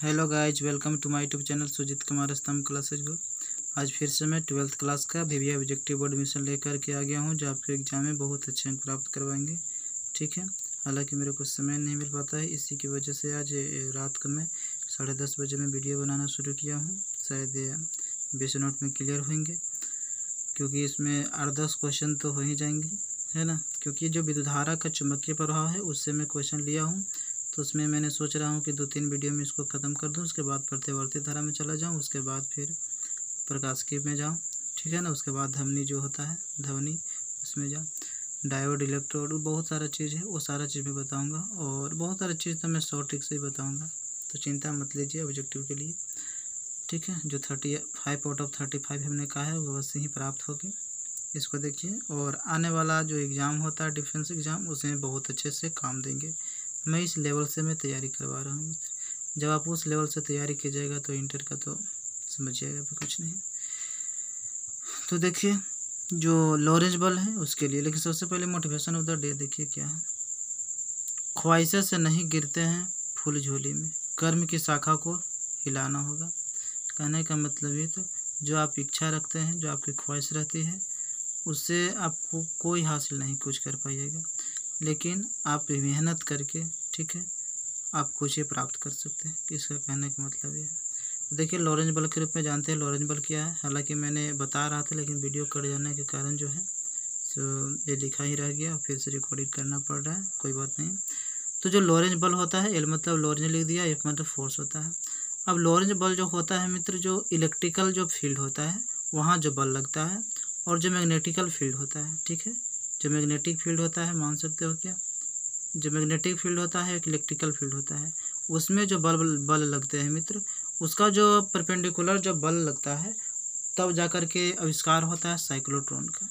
Hello guys, welcome to my YouTube channel Sujeet Kumar Stambh classes को। आज फिर से मैं 12th क्लास का VVI ऑब्जेक्टिव बोर्ड मिशन लेकर के आ गया हूं, जो आपके एग्जाम में बहुत अच्छे अंक प्राप्त करवाएंगे। ठीक है, हालांकि मेरे को समय नहीं मिल पाता है, इसी की वजह से आज रात को मैं 10:30 बजे में वीडियो बनाना शुरू किया हूँ। शायद 20 मिनट में क्लियर होंगे, क्योंकि इसमें 8-10 क्वेश्चन तो हो ही जाएंगे, है ना। क्योंकि जो विद्युत धारा का चुंबकीय प्रभाव है उससे मैं क्वेश्चन लिया हूँ, तो उसमें मैंने सोच रहा हूँ कि 2-3 वीडियो में इसको ख़त्म कर दूँ, उसके बाद प्रतिवर्ती धारा में चला जाऊँ, उसके बाद फिर प्रकाशिकी में जाऊँ। ठीक है ना। उसके बाद ध्वनि जो होता है, ध्वनि, उसमें जाऊँ। डायोड, इलेक्ट्रोड, बहुत सारा चीज़ है, वो सारा चीज़ मैं बताऊँगा, और बहुत सारी चीज़ तो मैं शॉर्ट ट्रिक से ही बताऊँगा, तो चिंता मत लीजिए ऑब्जेक्टिव के लिए। ठीक है, जो 35 आउट ऑफ 35 हमने कहा है वो वैसे ही प्राप्त होगी। इसको देखिए, और आने वाला जो एग्ज़ाम होता है डिफेंस एग्ज़ाम, उसमें बहुत अच्छे से काम देंगे। मैं इस लेवल से मैं तैयारी करवा रहा हूँ। जब आप उस लेवल से तैयारी कीजिएगा तो इंटर का तो समझिएगा भी कुछ नहीं। तो देखिए, जो लॉरेंज बल है उसके लिए, लेकिन सबसे पहले मोटिवेशन ऑफ द डे देखिए क्या है। ख्वाहिशें से नहीं गिरते हैं फूल झोली में, कर्म की शाखा को हिलाना होगा। कहने का मतलब ये, तो जो आप इच्छा रखते हैं, जो आपकी ख्वाहिश रहती है, उससे आपको कोई हासिल नहीं कुछ कर पाइएगा, लेकिन आप मेहनत करके, ठीक है, आप कुछ ही प्राप्त कर सकते हैं। इसका कहने का मतलब ये है। देखिए, लॉरेंज बल के रूप में जानते हैं लॉरेंज बल क्या है। हालांकि मैंने बता रहा था, लेकिन वीडियो कट जाने के कारण जो है तो ये लिखा ही रह गया, फिर से रिकॉर्डिंग करना पड़ रहा है, कोई बात नहीं। तो जो लॉरेंज बल होता है, एल मतलब लॉरेंज लिख दिया, एफ मतलब फोर्स होता है। अब लॉरेंज बल जो होता है मित्र, जो इलेक्ट्रिकल जो फील्ड होता है वहाँ जो बल लगता है, और जो मैग्नेटिकल फील्ड होता है, ठीक है, जो मैग्नेटिक फील्ड होता है, मान सकते हो क्या, जो मैग्नेटिक फील्ड होता है एक इलेक्ट्रिकल फील्ड होता है, उसमें जो बल लगते हैं मित्र, उसका जो परपेंडिकुलर जो बल लगता है, तब जाकर के आविष्कार होता है साइक्लोट्रॉन का।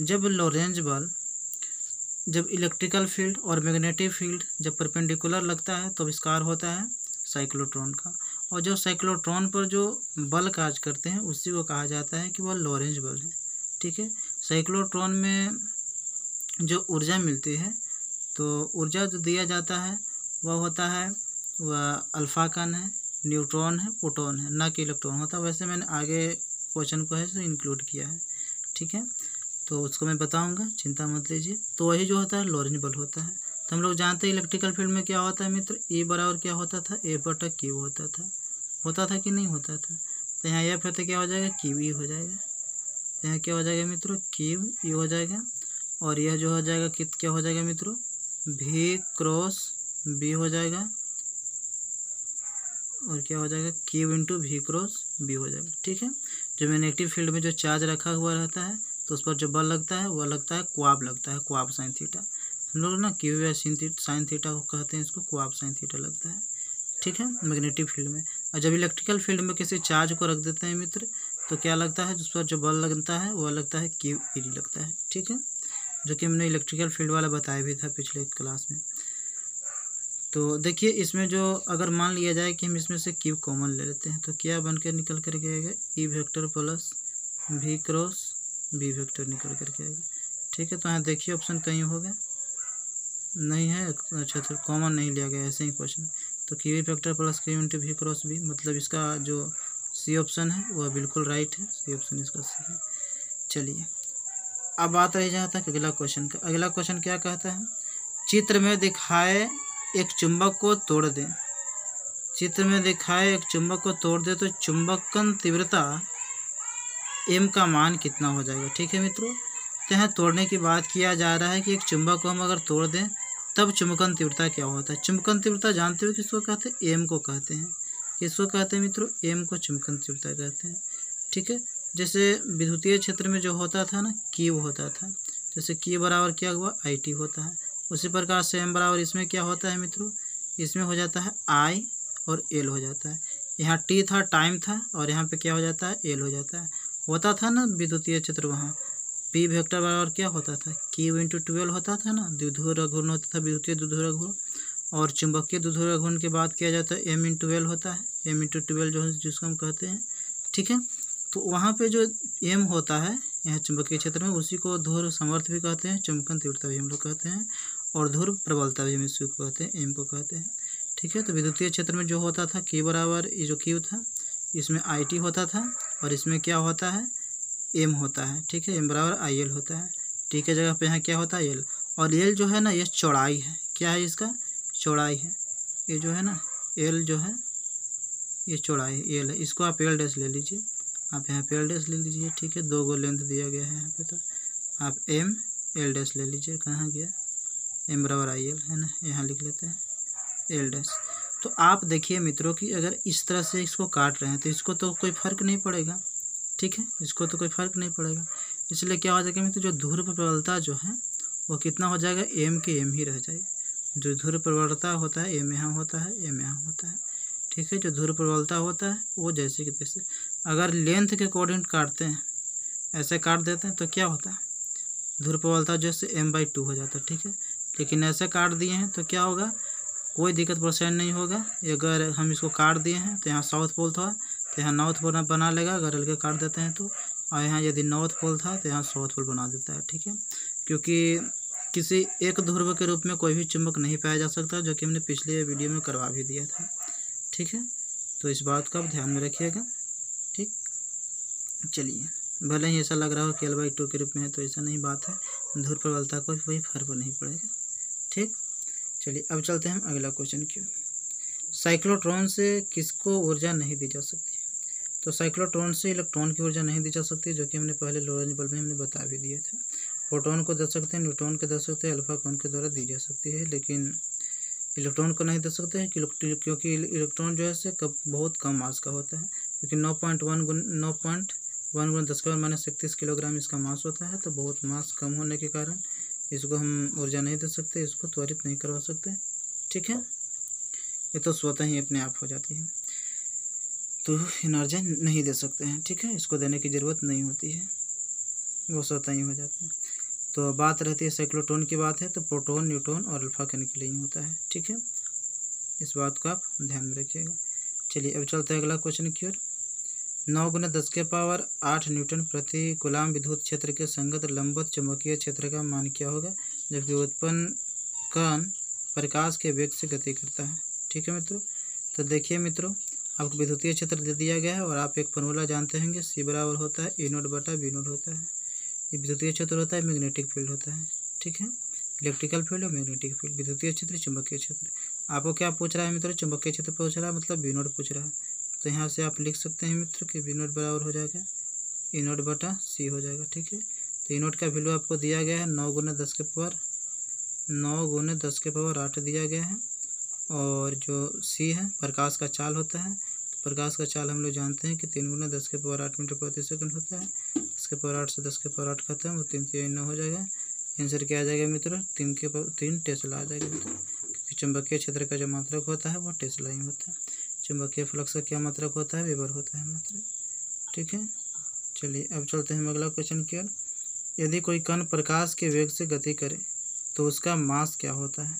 जब लॉरेंज बल, जब इलेक्ट्रिकल फील्ड और मैग्नेटिक फील्ड जब परपेंडिकुलर लगता है तो आविष्कार होता है साइक्लोट्रॉन का। और जो साइक्लोट्रॉन पर जो बल कार्य करते हैं उसी को कहा जाता है कि वह लॉरेंज बल है। ठीक है, साइक्लोट्रॉन में जो ऊर्जा मिलती है, तो ऊर्जा जो दिया जाता है वह होता है, वह अल्फा कण है, न्यूट्रॉन है, प्रोटॉन है, ना कि इलेक्ट्रॉन होता है। वैसे मैंने आगे क्वेश्चन को है सो इंक्लूड किया है। ठीक है, तो उसको मैं बताऊंगा, चिंता मत लीजिए। तो वही जो होता है लॉरेंज बल होता है। तो हम लोग जानते हैं इलेक्ट्रिकल फील्ड में क्या होता है मित्र, E बराबर क्या होता था, F/Q होता था कि नहीं होता था। तो यहाँ F है तो क्या हो जाएगा, QE हो जाएगा। तो यहाँ क्या हो जाएगा मित्रों, QE हो जाएगा। और यह जो हो जाएगा क्या हो जाएगा मित्रों, V×B हो जाएगा, और क्या हो जाएगा, Q×V×B हो जाएगा। ठीक है, जो मैग्नेटिक फील्ड में जो चार्ज रखा हुआ रहता है, तो उस पर जो बल लगता है वह लगता है क्वाब लगता है, क्वाब साइन थीटा। हम लोग ना क्यू या साइन थीटा को कहते हैं, इसको क्वाब साइन थीटा लगता है। ठीक है, मैग्नेटिक फील्ड में। और जब इलेक्ट्रिकल फील्ड में किसी चार्ज को रख देते हैं मित्र, तो क्या लगता है, उस पर जो बल लगता है वह लगता है QED लगता है। ठीक है, जो कि हमने इलेक्ट्रिकल फील्ड वाला बताया भी था पिछले क्लास में। तो देखिए, इसमें जो अगर मान लिया जाए कि हम इसमें से Q कॉमन ले लेते हैं, तो क्या बन कर निकल करके आएगा, E vector plus V×B vector निकल करके आएगा। ठीक है, तो यहाँ देखिए ऑप्शन कहीं होगा, नहीं है, अच्छा तो कॉमन नहीं लिया गया, ऐसे ही क्वेश्चन। तो QE वेक्टर प्लस Q×V×B, मतलब इसका जो सी ऑप्शन है वह बिल्कुल राइट है, सी ऑप्शन इसका सही है। चलिए, अब बात रही जहाँ तक अगला क्वेश्चन का। अगला क्वेश्चन क्या कहता है, चित्र में दिखाए एक चुंबक को तोड़ दें। चित्र में दिखाए एक चुंबक को तोड़ दे तो चुंबकन तीव्रता M का मान कितना हो जाएगा। ठीक है मित्रों, तो यहाँ तोड़ने की बात किया जा रहा है कि एक चुंबक को हम अगर तोड़ दें तब चुंबकन तीव्रता क्या होता है। चुंबकन तीव्रता जानते हो किसको कहते हैं, M को कहते हैं। किसको कहते हैं मित्रों, M को चुंबकन तीव्रता कहते हैं। ठीक है, जैसे विद्युतीय क्षेत्र में जो होता था ना, Q होता था, जैसे Q बराबर क्या हुआ, IT होता है। उसी प्रकार से M बराबर इसमें क्या होता है मित्रों, इसमें हो जाता है I और L हो जाता है। यहाँ T था, टाइम था, और यहाँ पे क्या हो जाता है, L हो जाता है। होता था ना विद्युतीय क्षेत्र, वहाँ P वेक्टर बराबर क्या होता था, Q×12 होता था ना, द्विध्रुव घूर्ण होता था, विद्युतीय द्विध्रुव घूर्ण। और चुंबकीय द्विध्रुव घूर्ण की बात किया जाता है, M×L होता है, M×12 जो है जिसको हम कहते हैं। ठीक है, तो वहाँ पे जो M होता है यहाँ चुंबकीय क्षेत्र में, उसी को ध्रुव सामर्थ्य भी कहते हैं, चुंबकन तीव्रता भी हम लोग कहते हैं, और ध्रुव प्रबलता भी हम इसको कहते हैं, M को कहते हैं। ठीक है। तो विद्युतीय क्षेत्र में जो होता था Q बराबर, ये जो Q था इसमें IT होता था और इसमें क्या होता है M होता है, ठीक है। M बराबर IL होता है, T के जगह पे यहाँ क्या होता है L, और L जो है ना ये चौड़ाई है, क्या है इसका चौड़ाई है, ये जो है ना L जो है ये चौड़ाई L है, इसको आप L डैश ले लीजिए, आप यहाँ पे L डैश ले लीजिए, ठीक है। 2 गो लेंथ दिया गया है यहाँ पे, तो आप M L डैश ले लीजिए, कहाँ गया M बराबर IL है ना, यहाँ लिख लेते हैं L डैश। तो आप देखिए मित्रों कि अगर इस तरह से इसको काट रहे हैं तो इसको तो कोई फर्क नहीं पड़ेगा, ठीक है, इसको तो कोई फर्क नहीं पड़ेगा। इसलिए क्या हो जाएगा मित्रों, जो ध्रुव प्रबलता जो है वो कितना हो जाएगा M के M ही रह जाएगा। जो ध्रुव प्रबलता होता है M यहाँ होता है, M यहाँ होता है, ठीक है। जो ध्रुव प्रबलता होता है वो जैसे कि तैसे, अगर लेंथ के अकॉर्डिंग काटते हैं, ऐसे काट देते हैं तो क्या होता है ध्रुव प्रबलता जैसे M/2 हो जाता है, ठीक है। लेकिन ऐसे काट दिए हैं तो क्या होगा, कोई दिक्कत परेशानी नहीं होगा। अगर हम इसको काट दिए हैं तो यहाँ साउथ पोल था तो यहाँ नॉर्थ पोल बना लेगा, अगर हल्के काट देते हैं तो, और यहाँ यदि नॉर्थ पोल था तो यहाँ साउथ पोल बना देता है, ठीक है। क्योंकि किसी एक ध्रुव के रूप में कोई भी चुंबक नहीं पाया जा सकता, जो कि हमने पिछले वीडियो में करवा भी दिया था, ठीक है। तो इस बात का आप ध्यान में रखिएगा, ठीक। चलिए, भले ही ऐसा लग रहा हो कि L/2 के रूप में है, तो ऐसा नहीं बात है, ध्रुव प्रबलता को कोई फर्क नहीं पड़ेगा, ठीक। चलिए अब चलते हैं अगला क्वेश्चन की। साइक्लोट्रॉन से किसको ऊर्जा नहीं दी जा सकती? तो साइक्लोट्रॉन से इलेक्ट्रॉन की ऊर्जा नहीं दी जा सकती, जो कि हमने पहले लोरेंट्ज़ बल्ब में हमने बता भी दिया था। प्रोटॉन को दे सकते हैं, न्यूट्रॉन को दे सकते हैं, अल्फा कौन के द्वारा दी जा सकती है, लेकिन इलेक्ट्रॉन को नहीं दे सकते हैं, क्योंकि इलेक्ट्रॉन जो है से बहुत कम मास का होता है, क्योंकि 9.1 गुना 10⁻31 किलोग्राम इसका मास होता है। तो बहुत मास कम होने के कारण इसको हम ऊर्जा नहीं दे सकते, इसको त्वरित नहीं करवा सकते, ठीक है। ये तो स्वतः ही अपने आप हो जाती है, तो एनर्जी नहीं दे सकते हैं, ठीक है। इसको देने की ज़रूरत नहीं होती है, वो स्वतः ही हो जाते हैं। तो बात रहती है साइक्लोट्रॉन की बात है, तो प्रोटॉन, न्यूट्रॉन और अल्फा कण के लिए ही होता है, ठीक है। इस बात को आप ध्यान में रखिएगा। चलिए अब चलते हैं अगला क्वेश्चन की ओर। 9 × 10⁸ न्यूटन प्रति कूलाम विद्युत क्षेत्र के संगत लंबवत चुंबकीय क्षेत्र का मान क्या होगा, जबकि उत्पन्न कण प्रकाश के वेग से गति करता है, ठीक है मित्रों। तो देखिए मित्रों, आपको विद्युतीय क्षेत्र दे दिया गया है और आप एक फॉर्मूला जानते होंगे, C बराबर होता है E0/V0 होता है। ये विद्युतीय क्षेत्र होता है, मैग्नेटिक फील्ड होता है, ठीक है। इलेक्ट्रिकल फील्ड और मैग्नेटिक फील्ड, विद्युतीय क्षेत्र, चुंबकीय क्षेत्र। आपको क्या पूछ रहा है मित्रों, चुंबकीय क्षेत्र पूछ रहा है, मतलब V0 पूछ रहा है। तो यहाँ से आप लिख सकते हैं मित्र कि V0 बराबर हो जाएगा E0/C हो जाएगा, ठीक है। तो E0 का वैल्यू आपको दिया गया है 9 × 10⁸8 दिया गया है, और जो C है प्रकाश का चाल होता है। प्रकाश का चाल हम लोग जानते हैं कि 3 × 10⁸8 मीटर प्रति सेकंड होता है। 10⁸8 से 10⁸8 खत्म, वो 3 3 9 हो जाएगा। आंसर क्या आ जाएगा मित्रों, 3 टेस्ला आ जाएगा मित्रों, क्योंकि चुंबकीय क्षेत्र का जो मात्रक होता है वो टेस्ला ही होता है। चुंबकीय फ्लक्स का क्या मात्रक होता है, वेबर होता है मात्रक, ठीक है। चलिए अब चलते हैं अगला क्वेश्चन की ओर। यदि कोई कण प्रकाश के वेग से गति करे तो उसका मास क्या होता है?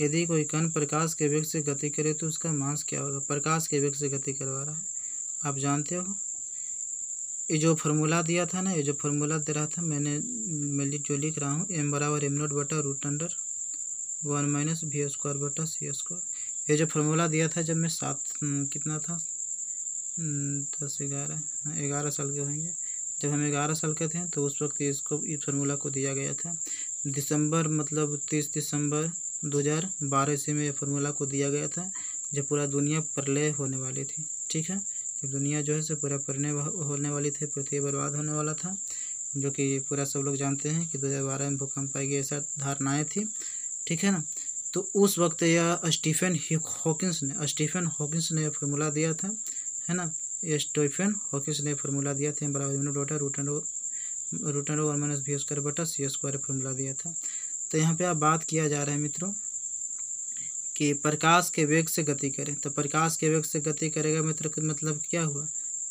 यदि कोई कण प्रकाश के वेग से गति करे तो उसका मास क्या होगा? प्रकाश के वेग से गति करवा रहा है, आप जानते हो। ये जो फार्मूला दिया था ना, ये जो फार्मूला दे रहा था मैं जो लिख रहा हूँ, M बराबर m0/√1 -v²/c²। ये जो फार्मूला दिया था जब मैं कितना था 11 साल के होंगे, जब हम 11 साल के थे, तो उस वक्त इस फार्मूला को दिया गया था। 30 दिसंबर 2012 ईस्वी में ये फार्मूला को दिया गया था, जब पूरा दुनिया प्रलय होने वाली थी, ठीक है। जब दुनिया जो है से पूरा होने वाली थी, पृथ्वी बर्बाद होने वाला था, जो कि पूरा सब लोग जानते हैं कि 2012 में भूकंप आएगी, ऐसा धारणाएँ थी, ठीक है ना। तो उस वक्त यह स्टीफन हॉकिंस ने यह फार्मूला दिया था, है ना। ये स्टीफन हॉकिंस ने फार्मूला दिया था, बराबर m/√1 -v²/c² फार्मूला दिया था। तो यहाँ पे आप बात किया जा रहा है मित्रों कि प्रकाश के वेग से गति करें, तो प्रकाश के वेग से गति करेगा मित्र, मतलब क्या हुआ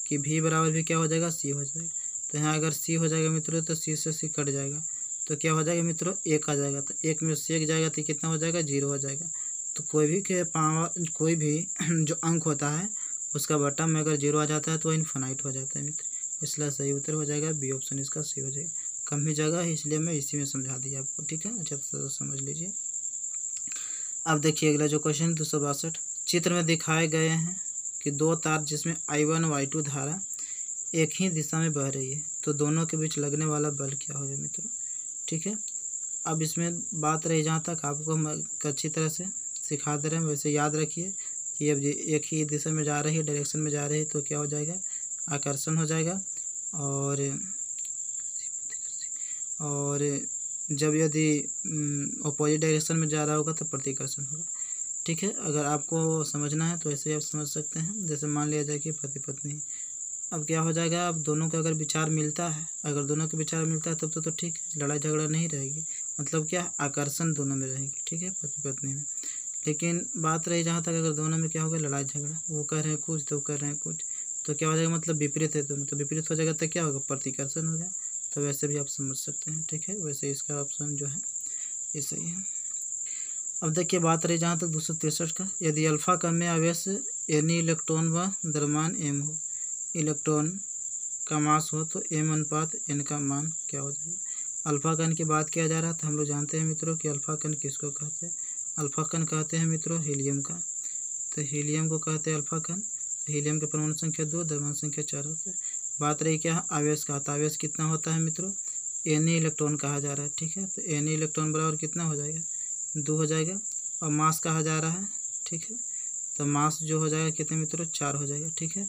कि v बराबर भी क्या हो जाएगा, c हो जाएगा। तो यहाँ अगर c हो जाएगा मित्रों, तो c से c कट जाएगा, तो क्या हो जाएगा मित्रों, 1 आ जाएगा। तो 1 में से 1 जाएगा तो कितना हो जाएगा, 0 हो जाएगा। तो कोई भी जो अंक होता है उसका बटन में अगर 0 आ जाता है तो इनफाइनाइट हो जाता है मित्र, इसलिए सही उत्तर हो जाएगा बी ऑप्शन, इसका सी हो जाएगा। कम ही जगह है इसलिए मैं इसी में समझा दिया आपको, ठीक है। अच्छा तो समझ लीजिए। अब देखिए अगला जो क्वेश्चन 262, चित्र में दिखाए गए हैं कि दो तार जिसमें I1 और I2 धारा एक ही दिशा में बह रही है, तो दोनों के बीच लगने वाला बल क्या होगा मित्रों। ठीक है, अब इसमें बात रही जहाँ तक आपको हम अच्छी तरह से सिखा दे रहे हैं, वैसे याद रखिए कि अब ये एक ही दिशा में जा रही है, डायरेक्शन में जा रही है, तो क्या हो जाएगा, आकर्षण हो जाएगा। और जब यदि अपोजिट डायरेक्शन में जा रहा होगा तो प्रतिकर्षण होगा। ठीक है, अगर आपको समझना है तो ऐसे आप समझ सकते हैं। जैसे मान लिया जाए कि पति पत्नी, अब क्या हो जाएगा, अब दोनों का अगर विचार मिलता है, अगर दोनों के विचार मिलता है तब तो ठीक है, लड़ाई झगड़ा नहीं रहेगी, मतलब क्या, आकर्षण दोनों में रहेगी। ठीक है, पति पत्नी में। लेकिन बात रही जहाँ तक अगर दोनों में क्या होगा, लड़ाई झगड़ा, वो कह रहे हैं कुछ तो कर रहे हैं कुछ, तो क्या हो जाएगा, मतलब विपरीत है दोनों, तो विपरीत हो जाएगा तो क्या होगा, प्रतिकर्षण होगा। तो वैसे भी आप समझ सकते हैं। ठीक है, वैसे इसका ऑप्शन जो है ये सही है। अब देखिए बात रही जहाँ तक 263 का, यदि अल्फा कण में आवेश यानी इलेक्ट्रॉन व द्रव्यमान m हो, इलेक्ट्रॉन का मास हो, तो m अनुपात n का मान क्या हो जाएगा। अल्फा कण की बात किया जा रहा था, हम लोग जानते हैं मित्रों कि अल्फा कण किसको कहते हैं। अल्फा कण कहते हैं मित्रों हीलियम का, तो हीलियम को कहते हैं अल्फा कण। हीलियम के परमाणु संख्या 2, द्रव्यमान संख्या 4 होता है। बात रही क्या, आवेश का, तो आवेश कितना होता है मित्रों, n इलेक्ट्रॉन कहा जा रहा है। ठीक है, तो n इलेक्ट्रॉन बराबर कितना हो जाएगा, 2 हो जाएगा। और मास कहा जा रहा है। ठीक है, तो मास जो हो जाएगा कितने मित्रों, 4 हो जाएगा। ठीक है,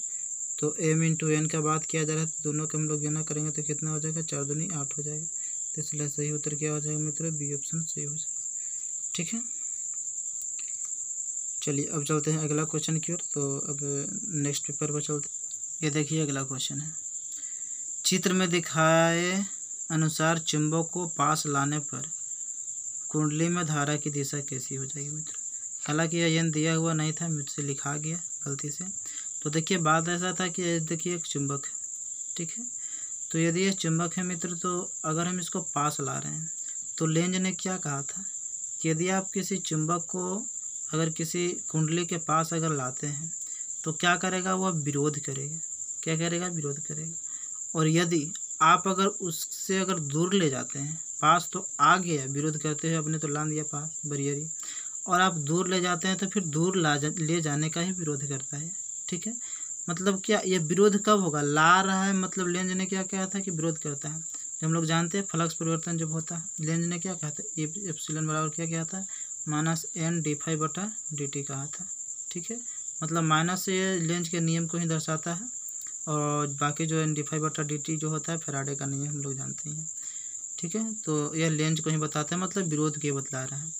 तो m इंटू n का बात किया जा रहा है, तो दोनों के हम लोग गुना करेंगे तो कितना हो जाएगा, 4 दूनी 8 हो जाएगा। तो इसलिए सही उत्तर क्या हो जाएगा मित्रों, बी ऑप्शन सही हो जाएगा। ठीक है, चलिए अब चलते हैं अगला क्वेश्चन की ओर। तो अब नेक्स्ट पेपर पर चलते हैं। ये देखिए अगला क्वेश्चन है, चित्र में दिखाए अनुसार चुंबक को पास लाने पर कुंडली में धारा की दिशा कैसी हो जाएगी मित्र। हालांकि यह n दिया हुआ नहीं था, मुझसे लिखा गया गलती से। तो देखिए बात ऐसा था कि देखिए एक चुंबक है। ठीक है, तो यदि यह चुंबक है मित्र, तो अगर हम इसको पास ला रहे हैं, तो लेंज ने क्या कहा था कि यदि आप किसी चुंबक को अगर किसी कुंडली के पास अगर लाते हैं तो क्या करेगा, वह विरोध करेगा। क्या करेगा, विरोध करेगा। और यदि आप अगर उससे अगर दूर ले जाते हैं, पास तो आ गया, विरोध करते हुए अपने तो ला दिया पास बरियरी, और आप दूर ले जाते हैं तो फिर दूर ले जाने का ही विरोध करता है। ठीक है, मतलब क्या, ये विरोध कब होगा, ला रहा है, मतलब लेंज ने क्या कहा था कि विरोध करता है। जब हम लोग जानते हैं फ्लक्स परिवर्तन जब होता है, लेंज ने क्या कहा था, एप्सिलॉन बराबर क्या किया था, -n/dt कहा था। ठीक है, मतलब माइनस से ये लेंज के नियम को ही दर्शाता है, और बाकी जो n/dt जो होता है फैराडे का नियम हम लोग जानते हैं। ठीक है, तो यह लेंज को ही बताता है, मतलब विरोध के बतला रहा है।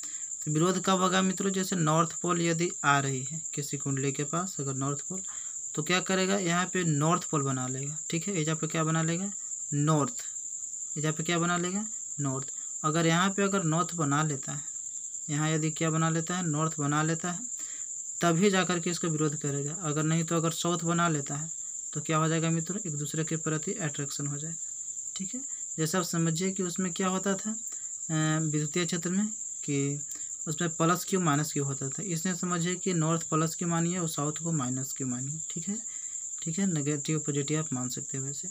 तो विरोध कब होगा मित्रों, जैसे नॉर्थ पोल यदि आ रही है किसी कुंडली के पास अगर नॉर्थ पोल, तो क्या करेगा, यहाँ पे नॉर्थ पोल बना लेगा। ठीक है, यहाँ पे क्या बना लेगा, नॉर्थ, यहाँ पे क्या बना लेगा, नॉर्थ। अगर यहाँ पे अगर नॉर्थ बना लेता है, यहाँ यदि क्या बना लेता है, नॉर्थ बना लेता है, तभी जाकर के इसका विरोध करेगा। अगर नहीं तो अगर साउथ बना लेता है तो क्या हो जाएगा मित्रों, एक दूसरे के प्रति अट्रैक्शन हो जाएगा। ठीक है, जैसे आप समझिए कि उसमें क्या होता था विद्युतीय क्षेत्र में, कि उसमें प्लस क्यू माइनस क्यू होता था। इसने समझिए कि नॉर्थ प्लस क्यू मानिए और साउथ को माइनस क्यू मानिए। ठीक है, ठीक है, नेगेटिव पॉजिटिव आप मान सकते हैं वैसे।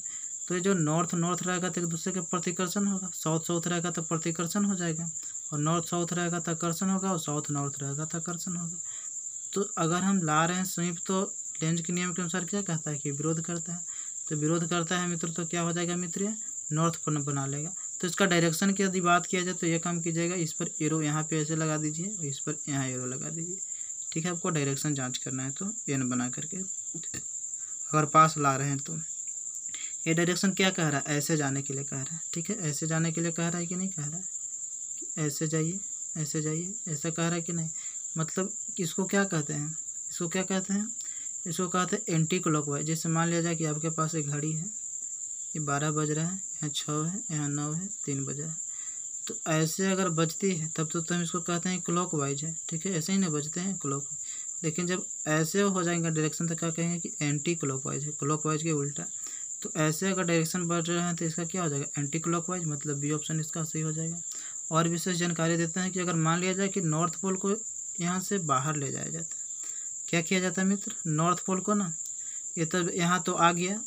तो ये जो नॉर्थ रहेगा तो एक दूसरे के प्रतिकर्षण होगा, साउथ रहेगा तो प्रतिकर्षण हो जाएगा, और नॉर्थ साउथ रहेगा तो आकर्षण होगा, और साउथ नॉर्थ रहेगा तो आकर्षण होगा। तो अगर हम ला रहे हैं संयुक्त, तो लेंज के नियम के अनुसार क्या कहता है कि विरोध करता है। तो विरोध करता है मित्र, तो क्या हो जाएगा मित्र, ये नॉर्थ पर बना लेगा। तो इसका डायरेक्शन की यदि बात किया जाए तो ये काम कीजिएगा, इस पर एरो यहाँ पे ऐसे लगा दीजिए और इस पर यहाँ एरो लगा दीजिए। ठीक है, आपको डायरेक्शन जांच करना है तो एन बना करके अगर पास ला रहे हैं तो ये डायरेक्शन क्या कह रहा है, ऐसे जाने के लिए कह रहा है। ठीक है, ऐसे जाने के लिए कह रहा है कि नहीं कह रहा है, ऐसे जाइए, ऐसे जाइए, ऐसा कह रहा है कि नहीं। मतलब इसको क्या कहते हैं, इसको क्या कहते हैं, इसको कहते हैं एंटी क्लॉकवाइज। जैसे मान लिया जाए कि आपके पास एक घड़ी है, ये 12 बज रहा है, यहाँ 6 है, यहाँ 9 है, 3 बज रहा है। तो ऐसे अगर बजती है तब तो हम इसको कहते हैं क्लॉकवाइज है। ठीक है, ऐसे ही ना बजते हैं क्लॉक। लेकिन जब ऐसे हो जाएंगे डायरेक्शन तो क्या कहेंगे कि एंटी क्लॉकवाइज है, क्लॉकवाइज के उल्टा। तो ऐसे अगर डायरेक्शन बढ़ रहे हैं तो इसका क्या हो जाएगा, एंटी क्लॉकवाइज, मतलब बी ऑप्शन इसका सही हो जाएगा। और विशेष जानकारी देते हैं कि अगर मान लिया जाए कि नॉर्थ पोल को यहाँ से बाहर ले जाया जाता है, क्या किया जाता है मित्र, नॉर्थ पोल को ना, ये तो यहाँ तो आ गया।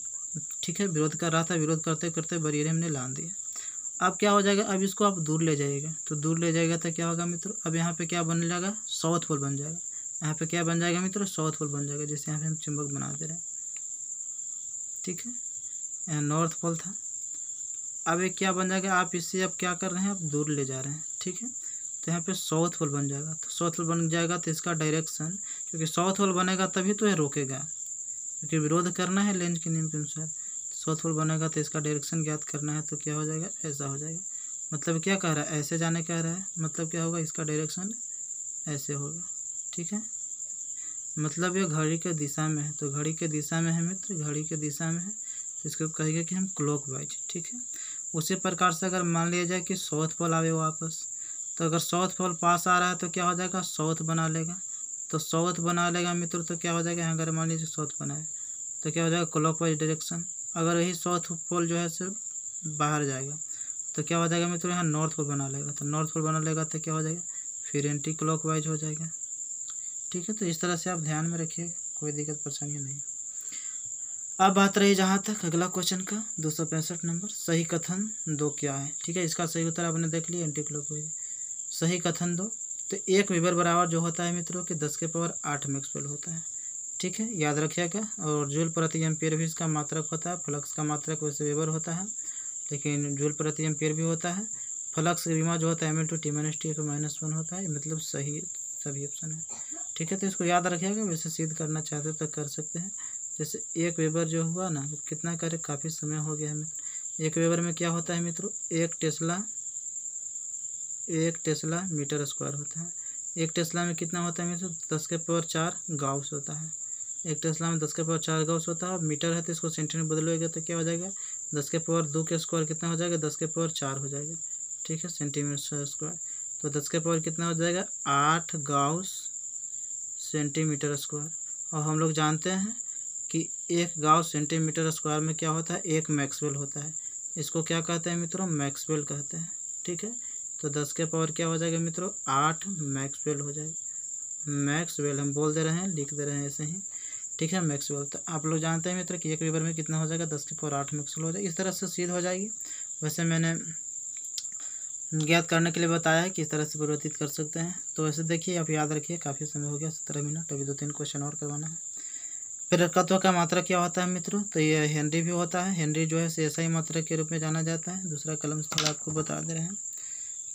ठीक है, विरोध कर रहा था, विरोध करते करते बरियर हमने लान दिया। अब क्या हो जाएगा, अब इसको आप दूर ले जाइएगा, तो दूर ले जाएगा तो क्या होगा मित्रों, अब यहाँ पे क्या बन जाएगा, साउथ पोल बन जाएगा। यहाँ पे क्या बन जाएगा मित्रों, साउथ पोल बन जाएगा, जैसे यहाँ पे हम चुंबक बना दे रहे हैं। ठीक है, यहाँ नॉर्थ पोल था, अब एक क्या बन जाएगा, आप इससे अब क्या कर रहे हैं, आप दूर ले जा रहे हैं। ठीक है, तो यहाँ पे साउथ पोल बन जाएगा, तो साउथ पोल बन जाएगा तो इसका डायरेक्शन, क्योंकि साउथ पोल बनेगा तभी तो ये रोकेगा, क्योंकि विरोध करना है लेंज के नियम के अनुसार। साउथ पोल बनेगा तो इसका डायरेक्शन ज्ञात करना है, तो क्या हो जाएगा, ऐसा हो जाएगा। मतलब क्या कह रहा है, ऐसे जाने कह रहा है, मतलब क्या होगा, इसका डायरेक्शन ऐसे होगा। ठीक है, मतलब ये घड़ी के दिशा में है, तो घड़ी के दिशा में है मित्र, घड़ी के दिशा में है, तो इसको कहेंगे कि हम क्लॉकवाइज। ठीक है, उसी प्रकार से अगर मान लिया जाए कि साउथ पोल आवे वापस, तो अगर साउथ पोल पास आ रहा है तो क्या हो जाएगा, साउथ बना लेगा, तो साउथ बना लेगा मित्र, तो क्या हो जाएगा, यहाँ अगर मान लीजिए साउथ बना है तो क्या हो जाएगा, क्लॉकवाइज डायरेक्शन। अगर यही साउथ पोल जो है से बाहर जाएगा तो क्या हो जाएगा मित्रों, यहाँ नॉर्थ पोल बना लेगा, तो नॉर्थ पोल बना लेगा तो क्या हो जाएगा, फिर एंटी क्लॉकवाइज हो जाएगा। ठीक है, तो इस तरह से आप ध्यान में रखिए, कोई दिक्कत परेशानी नहीं। अब बात रही जहाँ तक अगला क्वेश्चन का 265 नंबर, सही कथन दो क्या है। ठीक है, इसका सही उत्तर आपने देख लिया, एंटी क्लॉकवाइज। सही कथन दो, तो एक वेबर बराबर जो होता है मित्रों कि 10 के पावर 8 मैक्सवेल होता है। ठीक है, याद रखिएगा। और जूल प्रति एम्पियर भी इसका मात्रक होता है, फ्लक्स का मात्रक वैसे वेबर होता है, लेकिन जूल प्रति एम्पियर भी होता है। फ्लक्स विमा जो होता है m/t-1 होता है, मतलब सही सभी ऑप्शन है। ठीक है, तो इसको याद रखिएगा, वैसे सिद्ध करना चाहते तो कर सकते हैं। जैसे एक वेबर जो हुआ ना, कितना करे, काफ़ी समय हो गया है मित्र। एक वेबर में क्या होता है मित्रों, एक टेस्ला मीटर स्क्वायर होता है। एक टेस्ला में कितना होता है मित्रों, 10 के पावर 4 गाउस होता है। एक टेस्ला में 10 के पावर 4 गाउस होता है। मीटर है तो इसको सेंटीमीटर में बदलोगे तो क्या हो जाएगा, 10 के पावर 2 के स्क्वायर कितना हो जाएगा, 10 के पावर 4 हो जाएगा। ठीक है, सेंटीमीटर स्क्वायर, तो 10 के पावर कितना हो जाएगा, 8 गाउस सेंटीमीटर स्क्वायर। और हम लोग जानते हैं कि एक गाउस सेंटीमीटर स्क्वायर में क्या होता है, एक मैक्सवेल होता है। इसको क्या कहते हैं मित्रों, मैक्सवेल कहते हैं। ठीक है, तो 10 के पावर क्या हो जाएगा मित्रों, 8 मैक्सवेल हो जाएगा। मैक्सवेल हम बोल दे रहे हैं, लिख दे रहे हैं ऐसे ही। ठीक है, मैक्सवेल। तो आप लोग जानते हैं मित्र कि एक वेबर में कितना हो जाएगा, 10 के पावर 8 मैक्सवेल हो जाएगा। इस तरह से सिद्ध हो जाएगी। वैसे मैंने ज्ञात करने के लिए बताया है कि इस तरह से परिवर्तित कर सकते हैं। तो वैसे देखिए, आप याद रखिए, काफ़ी समय हो गया, 17 मिनट, अभी 2-3 क्वेश्चन और करवाना है। प्रेरकत्व का मात्रक क्या होता है मित्रों, तो ये हेनरी भी होता है। हेनरी जो है SI मात्रक के रूप में जाना जाता है। दूसरा कलम स्थल आपको बता दे रहे हैं।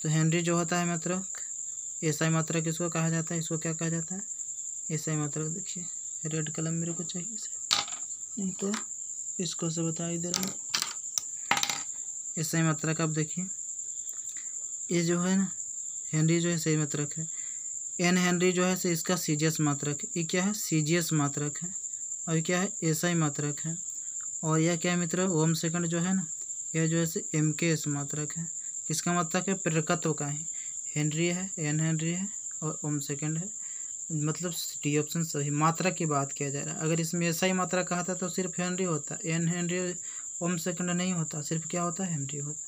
तो हेनरी जो होता है मात्रक, SI मात्रक किसको कहा जाता है, इसको क्या कहा जाता है, SI मात्रक। देखिए, रेड कलम मेरे को चाहिए नहीं तो इसको से बता ही दे रहा हूँ। SI मात्रक आप देखिए, ये जो है ना, हेनरी जो है SI मात्रक है। एन हेनरी जो है से इसका CGS मात्रक है। ये क्या है, CGS मात्रक है। और ये क्या है, SI मात्रक है। और यह क्या है मित्र, ओम सेकंड जो है ना, यह जो है से MKS मात्रक है। किसका मात्रक है, प्रेरकत्व का है। हेनरी है, एन हेनरी है और ओम सेकंड है। मतलब डी ऑप्शन सही। मात्रक की बात किया जा रहा है। अगर इसमें SI मात्रक कहा था तो सिर्फ हेनरी होता, एन हेनरी ओम सेकंड नहीं होता, सिर्फ क्या होता है, हेनरी होता।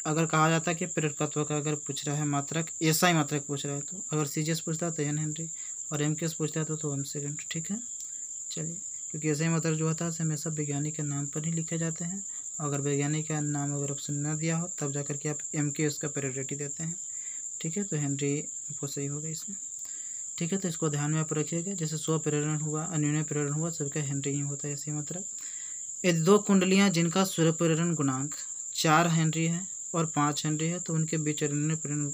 अगर कहा जाता है कि प्रेरकत्व का अगर पूछ रहा है मात्रक, SI मात्रक पूछ रहा है, तो अगर CGS पूछता है तो एन हेनरी, और MKS पूछता है तो ओम सेकंड। ठीक है, चलिए, क्योंकि SI मात्रक जो होता है हमेशा वैज्ञानिक के नाम पर ही लिखे जाते हैं। अगर वैज्ञानिक का नाम अगर ऑप्शन न दिया हो तब जाकर के आप MKS का प्रायोरिटी देते हैं। ठीक है, तो हेनरी आपको सही होगा इसमें। ठीक है, तो इसको ध्यान में आप रखिएगा। जैसे स्व प्रेरण हुआ, अन्योन्य प्रेरण हुआ, सबका हेनरी ही होता है SI मात्रक। यदि दो कुंडलियाँ जिनका स्व प्रेरण गुणांक 4 हेनरी है और 5 हेनरी है, तो उनके बीच अन्योन्य प्रेरण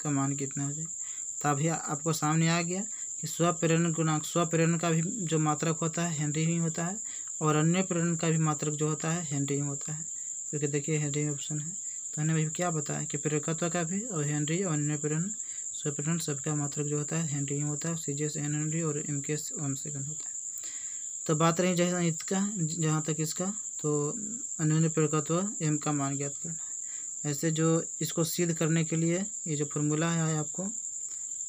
का मान कितना हो जाए। तो अभी आपको सामने आ गया कि स्व प्रेरण गुणांक, स्व प्रेरण का भी जो मात्रक होता है हेनरी ही होता है, और अन्य प्रेरण का भी मात्रक जो होता है हेनरी ही होता है, क्योंकि देखिए हेनरी ऑप्शन है। तो हमने अभी क्या बताया कि प्रेरकत्व का भी और हेनरी और अन्य प्रेरण स्व प्रेरण सबका मात्रक जो होता है हेनरी ही होता है। CGS एन हेनरी और MKS ओम सेकंड होता है। तो बात रही जैसा इसका, जहाँ तक इसका, तो अन्योन्य प्रेरकत्व M का मान ज्ञात करना है। ऐसे जो इसको सिद्ध करने के लिए ये जो फॉर्मूला है आपको,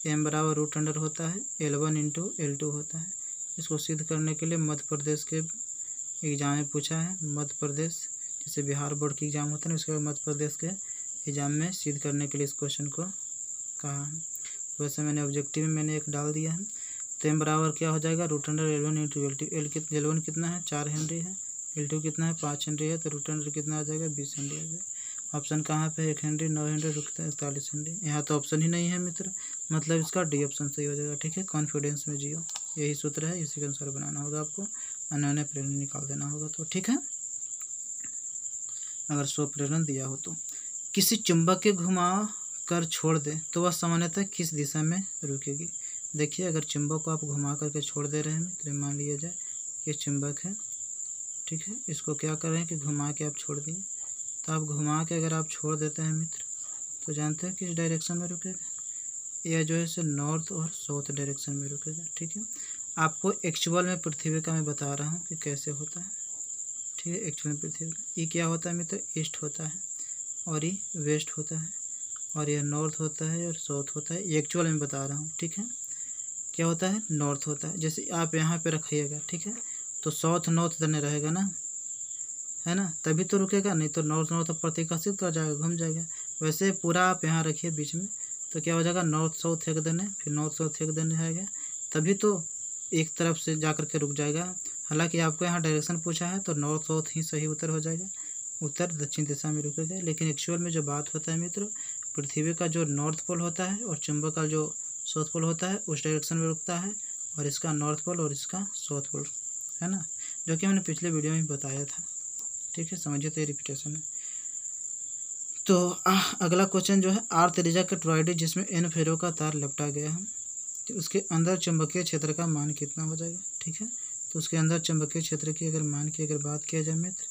M बराबर रूट अंडर होता है L1 × L2 होता है। इसको सिद्ध करने के लिए मध्य प्रदेश के एग्जाम में पूछा है। मध्य प्रदेश, जैसे बिहार बोर्ड की एग्ज़ाम होता है ना, उसके बाद मध्य प्रदेश के एग्ज़ाम में सिद्ध करने के लिए इस क्वेश्चन को कहा है। वैसे मैंने ऑब्जेक्टिव में मैंने एक डाल दिया है। तो M बराबर क्या हो जाएगा, root under L1 × L2। L1 कितना है, 4 हेनरी है, L2 कितना है, 5 हेनरी है, तो रूट अंडर कितना आ जाएगा, 20 हेनरी आ जाएगा। ऑप्शन कहाँ पे है? 1 हेनरी, 9 हेनरी, 41 हेनरी। यहाँ तो ऑप्शन ही नहीं है मित्र, मतलब इसका डी ऑप्शन सही हो जाएगा। ठीक है, कॉन्फिडेंस में जियो, यही सूत्र है, इसी के अनुसार बनाना होगा आपको। अन्योन्य प्रेरण निकाल देना होगा। तो ठीक है, अगर स्व प्रेरण दिया हो तो किसी चुंबक के घुमा कर छोड़ दे तो वह सामान्यतः किस दिशा में रुकेगी। देखिए, अगर चुंबक को आप घुमा करके छोड़ दे रहे हैं मित्र, मान लिया जाए ये चुंबक है, ठीक है, इसको क्या कर रहे हैं कि घुमा के आप छोड़ दिए, तो आप घुमा के अगर आप छोड़ देते हैं मित्र, तो जानते हैं किस डायरेक्शन में रुकेगा? यह जो है सो नॉर्थ और साउथ डायरेक्शन में रुकेगा। ठीक है, आपको एक्चुअल में पृथ्वी का मैं बता रहा हूँ कि कैसे होता है। ठीक है, एक्चुअल में पृथ्वी ये क्या होता है मित्र? ईस्ट होता है, और ये वेस्ट होता है, और यह नॉर्थ होता है और साउथ होता है। ये एक्चुअल में बता रहा हूँ। ठीक है, क्या होता है? नॉर्थ होता है। जैसे आप यहाँ पे रखिएगा, ठीक है, तो साउथ नॉर्थ देने रहेगा ना, है ना, तभी तो रुकेगा, नहीं तो नॉर्थ नॉर्थ प्रतिकर्षित कर जाएगा, घूम जाएगा। वैसे पूरा आप यहाँ रखिए बीच में, तो क्या हो जाएगा? नॉर्थ साउथ एक देने, फिर नॉर्थ साउथ एक देने आएगा, तभी तो एक तरफ से जा कर के रुक जाएगा। हालांकि आपको यहाँ डायरेक्शन पूछा है तो नॉर्थ साउथ ही सही उत्तर हो जाएगा, उत्तर दक्षिण दिशा में रुकेगा। लेकिन एक्चुअल में जो बात होता है मित्र, पृथ्वी का जो नॉर्थ पोल होता है और चुंबक का जो साउथ पोल होता है उस डायरेक्शन में रुकता है, और इसका नॉर्थ पोल और इसका साउथ पोल, है ना, जो कि मैंने पिछले वीडियो में बताया था। ठीक है, समझिए, तो ये रिपीटेशन है। तो अगला क्वेश्चन जो है, आर त्रिज्या का टॉरॉइड जिसमें एन फेरो का तार लपटा गया है, तो उसके अंदर चुंबकीय क्षेत्र का मान कितना हो जाएगा। ठीक है, तो उसके अंदर चुंबकीय क्षेत्र की अगर मान की अगर बात किया जाए मित्र,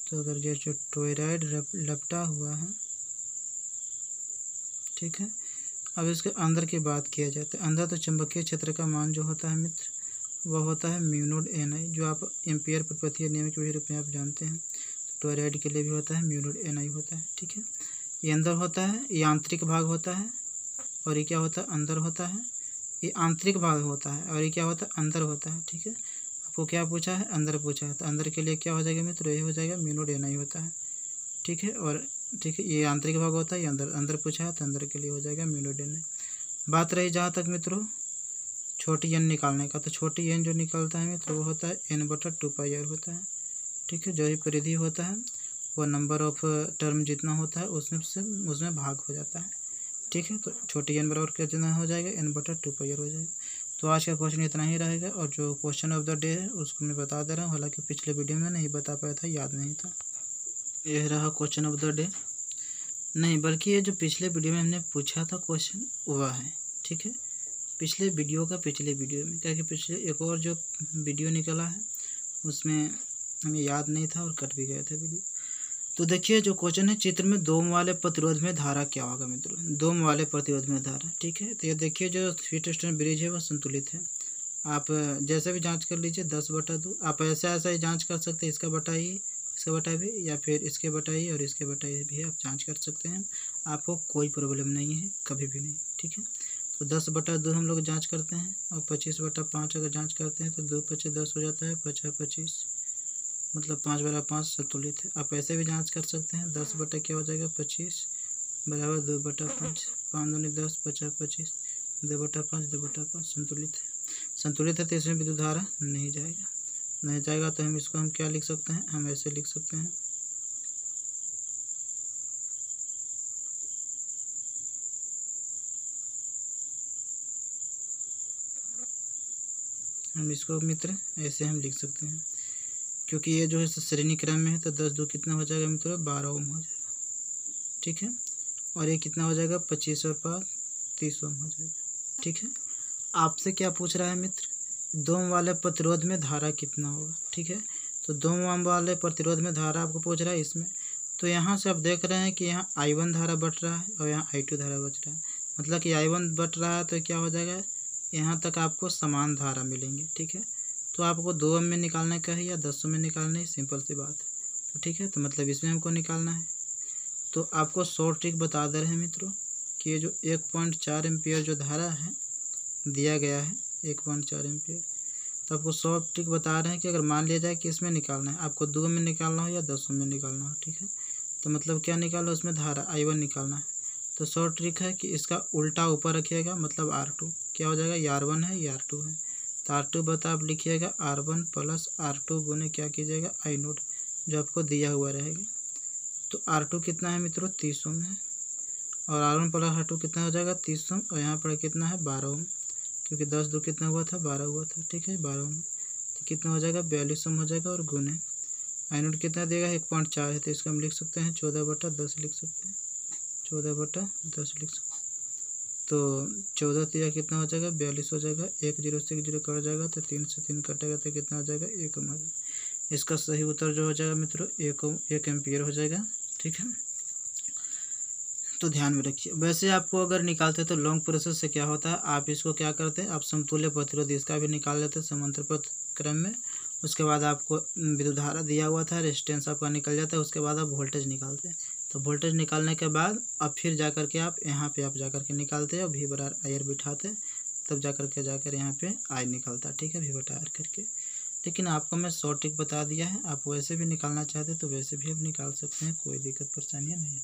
तो अगर ये जो टॉरॉइड लपटा हुआ है, ठीक है, अब इसके अंदर की बात किया जाए तो अंदर तो चुंबकीय क्षेत्र का मान जो होता है मित्र, वह होता है म्यू नॉट एन आई, जो आप एम्पियर प्रति नियम के रूप में आप जानते हैं। तो टॉरॉइड के लिए भी होता है म्यू नॉट एन आई होता है। ठीक है, ये अंदर होता है, ये आंतरिक भाग होता है, और ये क्या होता है? अंदर होता है। ये आंतरिक भाग होता है और ये क्या होता है? अंदर होता है। ठीक है, आपको क्या पूछा है? अंदर पूछा है, तो अंदर के लिए क्या हो जाएगा मित्र? ये हो जाएगा म्यू नॉट एन आई होता है। ठीक है, और ठीक है, ये आंतरिक भाग होता है, ये अंदर पूछा है तो अंदर के लिए हो जाएगा म्यू नॉट एन आई। बात रही जहाँ तक मित्रों छोटी एन निकालने का, तो छोटी एन जो निकलता है मित्र वो होता है n/2πr होता है। ठीक है, जो ही परिधि होता है वो नंबर ऑफ टर्म जितना होता है उसमें भाग हो जाता है। ठीक है, तो छोटी एन बराबर कितना हो जाएगा? n/2πr हो जाएगा। तो आज का क्वेश्चन इतना ही रहेगा, और जो क्वेश्चन ऑफ द डे है उसको मैं बता दे रहा हूँ, हालांकि पिछले वीडियो में नहीं बता पाया था, याद नहीं था। यह रहा क्वेश्चन ऑफ द डे, नहीं बल्कि ये जो पिछले वीडियो में हमने पूछा था क्वेश्चन वह है। ठीक है, पिछले वीडियो में क्या कि पिछले एक और जो वीडियो निकला है उसमें हमें याद नहीं था और कट भी गया था वीडियो। तो देखिए, जो क्वेश्चन है, चित्र में 2 ओम वाले प्रतिरोध में धारा क्या होगा मित्रों? 2 ओम वाले प्रतिरोध में धारा। ठीक है, तो ये देखिए, जो व्हीटस्टोन ब्रिज है वह संतुलित है। आप जैसे भी जांच कर लीजिए, 10/2। आप ऐसा ही जांच कर सकते हैं, इसका बटा ई, इसका बटा भी, या फिर इसके बटा ई और इसके बटा ई भी आप जांच कर सकते हैं। आपको कोई प्रॉब्लम नहीं है, कभी भी नहीं। ठीक है, तो 10/2 हम लोग जांच करते हैं, और 25/5 अगर जांच करते हैं तो 2×5=10 हो जाता है, 5×25 मतलब 5/5 संतुलित है। आप ऐसे भी जांच कर सकते हैं, 10 क्या हो जाएगा? 25 बराबर 2/5, 5×2=10, 5×25, 2/5, 2/5 संतुलित है। तो इसमें विद्युत धारा नहीं जाएगा, तो हम क्या लिख सकते हैं? हम ऐसे लिख सकते हैं, हम इसको मित्र ऐसे हम लिख सकते हैं, क्योंकि ये जो है श्रेणी क्रम में है, तो 10×2 कितना हो जाएगा मित्रों? 12 ओम हो जाएगा। ठीक है, और ये कितना हो जाएगा? 25 और 5 30 ओम हो जाएगा। ठीक है, आपसे क्या पूछ रहा है मित्र? 2 ओम वाले प्रतिरोध में धारा कितना होगा। ठीक है, तो 2 ओम वाले प्रतिरोध में धारा आपको पूछ रहा है इसमें, तो यहाँ से आप देख रहे हैं कि यहाँ I1 धारा बट रहा है और यहाँ I2 धारा बच रहा है, मतलब कि I1 बट रहा है, तो क्या हो जाएगा? यहाँ तक आपको समान धारा मिलेंगे। ठीक है, तो आपको 2 ओम में निकालने का है या 10 ओम में निकालना है, सिंपल सी बात है। तो ठीक है, तो मतलब इसमें हमको निकालना है। तो आपको शॉर्ट ट्रिक बता दे रहे हैं मित्रों कि ये जो 1.4 एम्पियर जो धारा है दिया गया है, 1.4 एम्पियर, तो आपको शॉर्ट ट्रिक बता रहे हैं कि अगर मान लिया जाए कि इसमें निकालना है, आपको 2 ओम में निकालना हो या 10 ओम में निकालना हो। ठीक है, तो मतलब क्या निकालो? उसमें धारा I1 निकालना है। तो शॉर्ट ट्रिक है कि इसका उल्टा ऊपर रखिएगा, मतलब R2 क्या हो जाएगा? ये R1 है, ये R2 है, तो R2 बता आप लिखिएगा R1 + R2 गुने क्या कीजिएगा? I0, जो आपको दिया हुआ रहेगा। तो R2 कितना है मित्रों 30 ओम है, और R1 प्लस R2 कितना हो जाएगा 30 ओम, और यहाँ पर कितना है 12 ओम, क्योंकि 10 2 कितना हुआ था 12 हुआ था। ठीक है 12 ओम, तो कितना हो जाएगा 42 ओम हो जाएगा, और गुने आई नोट कितना देगा 1.4 है, तो इसको हम लिख सकते हैं 14/10 लिख सकते हैं, 14/10 लिख सकते हैं। तो 14 तिया कितना हो जाएगा 42 हो जाएगा, 1 0 से 1 0 कट जाएगा, तो 3 से 3 कटेगा तो कितना हो जाएगा 1 ओम हो जाएगा। इसका सही उत्तर जो हो जाएगा मित्रों 1 एम्पियर हो जाएगा। ठीक है, तो ध्यान में रखिए। वैसे आपको अगर निकालते तो लॉन्ग प्रोसेस से क्या होता है, आप इसको क्या करते हैं, आप समतुल्य प्रतिरोध इसका भी निकाल लेते हैं समांतर क्रम में। उसके बाद आपको विद्युत धारा दिया हुआ था, रेजिस्टेंस आपका निकल जाता है, उसके बाद आप वोल्टेज निकालते हैं। तो वोल्टेज निकालने के बाद अब फिर जा कर के आप यहाँ पे आप जा कर के निकालते हैं, और V बराबर आयर बिठाते हैं, तब जा कर यहाँ पे आई निकलता है। ठीक है, V बटा आर करके। लेकिन आपको मैं शॉर्ट ट्रिक बता दिया है, आप वैसे भी निकालना चाहते तो वैसे भी आप निकाल सकते हैं, कोई दिक्कत परेशानियाँ नहीं है।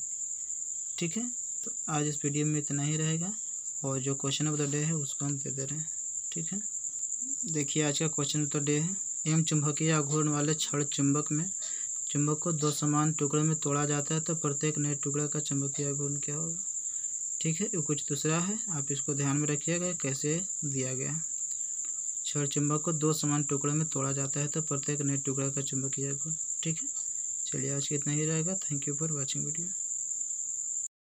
ठीक है, तो आज इस वीडियो में इतना ही रहेगा, और जो क्वेश्चन ऑफ द डे है उसको हम दे दे रहे हैं। ठीक है, देखिए आज का क्वेश्चन ऑफ द डे है, एम चुंबकीय आघूर्ण वाले क्षण चुंबक में चुंबक को 2 समान टुकड़ों में तोड़ा जाता है, तो प्रत्येक नए टुकड़े का चुंबकीय आघूर्ण क्या होगा। ठीक है, ये कुछ दूसरा है, आप इसको ध्यान में रखिएगा कैसे दिया गया है। क्षण चुंबक को 2 समान टुकड़ों में तोड़ा जाता है, तो प्रत्येक नए टुकड़े का चुंबकीय आघूर्ण। ठीक है, चलिए आज के इतना ही रहेगा। Thank you for watching video.